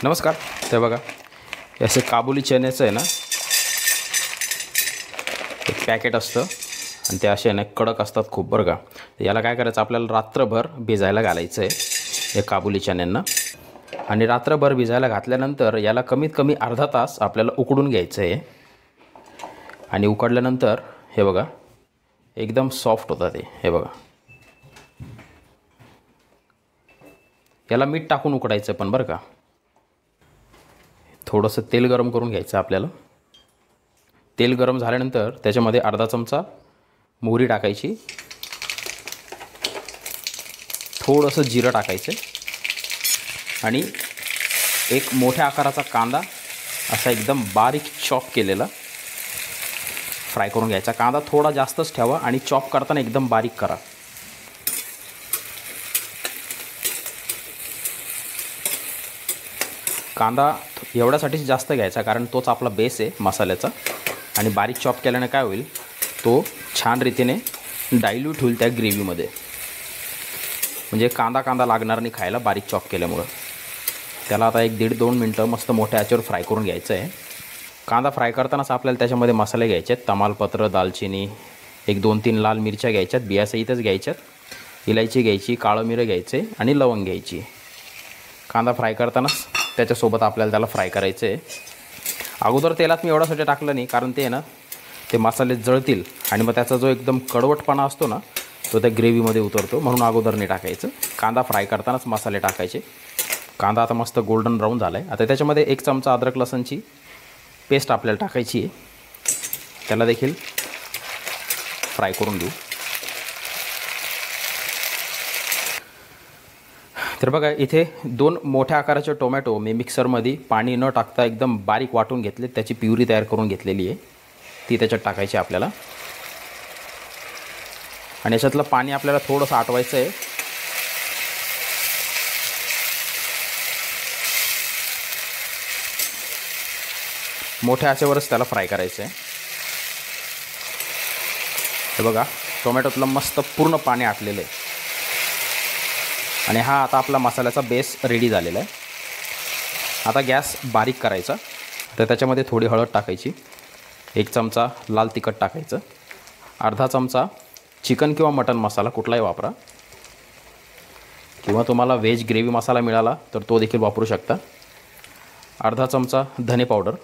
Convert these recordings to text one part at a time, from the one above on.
नमस्कार. ते बघा हे असे काबुली चण्याचं आहे ना एक पॅकेट असतं आणि ते असे ना कडक असतात खूप बरं का. याला काय करायचं आपल्याला रात्रभर भिजायला घालायचं आहे हे काबुली चण्यांना. आणि रात्रभर भिजायला घातल्यानंतर याला कमीत कमी अर्धा तास आपल्याला उकडून घ्यायचं आहे. आणि उकडल्यानंतर हे बघा एकदम सॉफ्ट होतात ते. हे बघा याला मीठ टाकून उकडायचं पण बरं का. थोडंसं तेल गरम करून घ्यायचं आपल्याला. तेल गरम झाल्यानंतर त्याच्यामध्ये अर्धा चमचा मोहरी टाकायची, थोडंसं जिरं टाकायचं आणि एक मोठ्या आकाराचा कांदा असा एकदम बारीक चॉप केलेला फ्राय करून घ्यायचा. कांदा थोडा जास्तच ठेवा आणि चॉप करताना एकदम बारीक करा. कांदा एवढ्यासाठीच जास्त घ्यायचा कारण तोच आपला बेस आहे मसाल्याचा. आणि बारीक चॉप केल्याने काय होईल तो छान रीतीने डायल्यूट होईल त्या ग्रेव्हीमध्ये. म्हणजे कांदा लागणार नाही खायला बारीक चॉप केल्यामुळं. त्याला आता 1-1.5-2 मिनटं मस्त मोठ्या आचेवर फ्राय करून घ्यायचं आहे. कांदा फ्राय करतानाच आपल्याला त्याच्यामध्ये मसाले घ्यायचे आहेत. तमालपत्र, दालचिनी, 1-2-3 लाल मिरच्या घ्यायच्यात, बियासहितच घ्यायच्यात, इलायची घ्यायची, काळं मिरं घ्यायचे आणि लवंग घ्यायची. कांदा फ्राय करतानाच त्याच्यासोबत आपल्याला त्याला फ्राय करायचं आहे. अगोदर तेलात मी एवढ्यासाठी टाकलं नाही कारण ते आहे ना ते मसाले जळतील आणि मग त्याचा जो एकदम कडवटपणा असतो ना तो त्या ग्रेव्हीमध्ये उतरतो, म्हणून अगोदर नाही टाकायचं. कांदा फ्राय करतानाच मसाले टाकायचे. कांदा आता मस्त गोल्डन ब्राऊन झाला आहे. आता त्याच्यामध्ये 1 चमचा अद्रक लसूणची पेस्ट आपल्याला टाकायची आहे. त्याला देखील फ्राय करून घेऊ. तर बघा इथे 2 मोठ्या आकाराचे टोमॅटो मी मिक्सरमध्ये पाणी न टाकता एकदम बारीक वाटून घेतले, त्याची प्युरी तयार करून घेतलेली आहे. ती त्याच्यात टाकायची आपल्याला. आणि याच्यातलं पाणी आपल्याला थोडंसं आटवायचं आहे. मोठ्या आचेवरच त्याला फ्राय करायचं आहे. हे बघा टोमॅटोतलं मस्त पूर्ण पाणी आटलेलं आहे. आणि हा आता आपला मसाल्याचा बेस रेडी झालेला आहे. आता गॅस बारीक करायचा. तर त्याच्यामध्ये थोडी हळद टाकायची, 1 चमचा लाल तिखट टाकायचं, अर्धा चमचा चिकन किंवा मटन मसाला कुठलाही वापरा, किंवा तुम्हाला व्हेज ग्रेव्ही मसाला मिळाला तर तो देखील वापरू शकता, अर्धा चमचा धने पावडर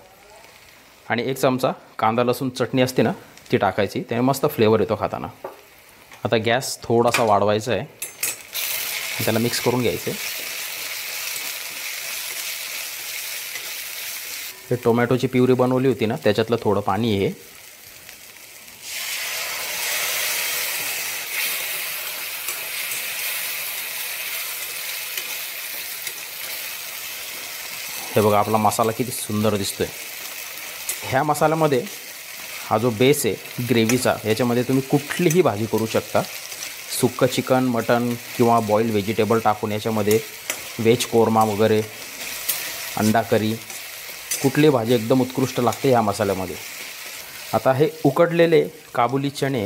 आणि 1 चमचा कांदा लसूण चटणी असते ना ती टाकायची. त्याने मस्त फ्लेवर येतो खाताना. आता गॅस थोडासा वाढवायचा आहे, त्याला मिक्स करून घ्यायचं. हे टोमॅटोची प्युरी बनवली होती ना त्याच्यातलं थोडं पाणी आहे. हे बघा आपला मसाला किती सुंदर दिसतोय. ह्या मसाल्यामध्ये हा जो बेस आहे ग्रेव्हीचा याच्यामध्ये तुम्ही कुठलीही भाजी करू शकता. सुक्कं चिकन, मटन किंवा बॉईल व्हेजिटेबल टाकून याच्यामध्ये व्हेज कोरमा वगैरे, अंडा करी, कुठली भाजी एकदम उत्कृष्ट लागते ह्या मसाल्यामध्ये. आता हे उकडलेले काबुली चणे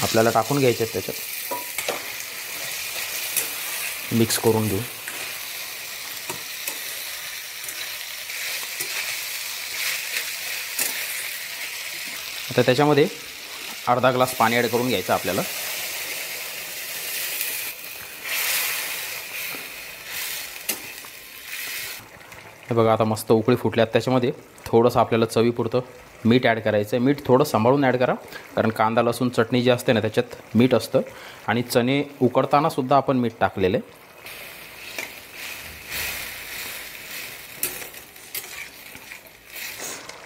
आपल्याला टाकून घ्यायचे आहेत. त्याच्यात मिक्स करून घेऊ. आता त्याच्यामध्ये अर्धा ग्लास पाणी ॲड करून घ्यायचं आपल्याला. हे बघा आता मस्त उकळी फुटल्यात. त्याच्यामध्ये थोडंसं आपल्याला चवीपुरतं मीठ ॲड करायचं आहे. मीठ थोडं सांभाळून ॲड करा कारण कांदा लसूण चटणी जी असते ना त्याच्यात मीठ असतं आणि चणे उकडतानासुद्धा आपण मीठ टाकलेलं आहे.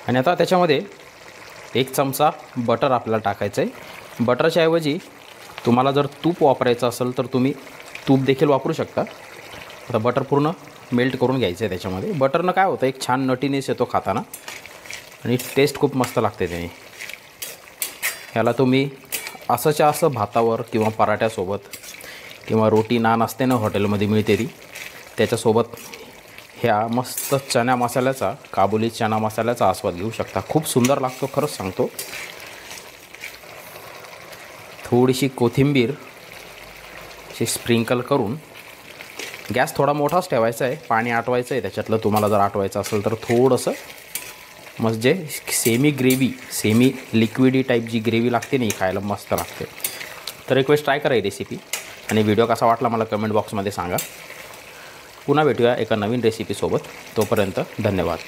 आणि आता त्याच्यामध्ये 1 चमचा बटर आपल्याला टाकायचं आहे. बटरच्या ऐवजी तुम्हाला जर तूप वापरायचं असेल तर तुम्ही तूप देखील वापरू शकता. आता बटर पूर्ण मेल्ट करून घ्यायचं आहे त्याच्यामध्ये. बटरनं काय होतं एक छान नटीनेस येतो खाताना आणि टेस्ट खूप मस्त लागते त्याने. ह्याला तुम्ही असंच्या असं भातावर किंवा पराठ्यासोबत किंवा रोटी नान असते ना हॉटेलमध्ये मिळते ती, त्याच्यासोबत ह्या मस्त चणा मसाल्याचा, काबुली चणा मसाल्याचा आस्वाद घेऊ शकता. खूप सुंदर लागतो खरंच सांगतो. थोडीशी कोथिंबीर स्प्रिंकल करून गॅस थोडा मोठाच ठेवायचा आहे, पाणी आटवायचं आहे त्याच्यातलं. तुम्हाला जर आटवायचं असेल तर थोडंसं म्हणजे semi gravy, semi liquidy type जी ग्रेव्ही लागते ना, ही खायला मस्त लागते. तर एक वेळेस ट्राय करा ही रेसिपी, आणि व्हिडिओ कसा वाटला मला कमेंट बॉक्समध्ये सांगा. पुन्हा भेटूया एका नवीन रेसिपीसोबत. तोपर्यंत धन्यवाद.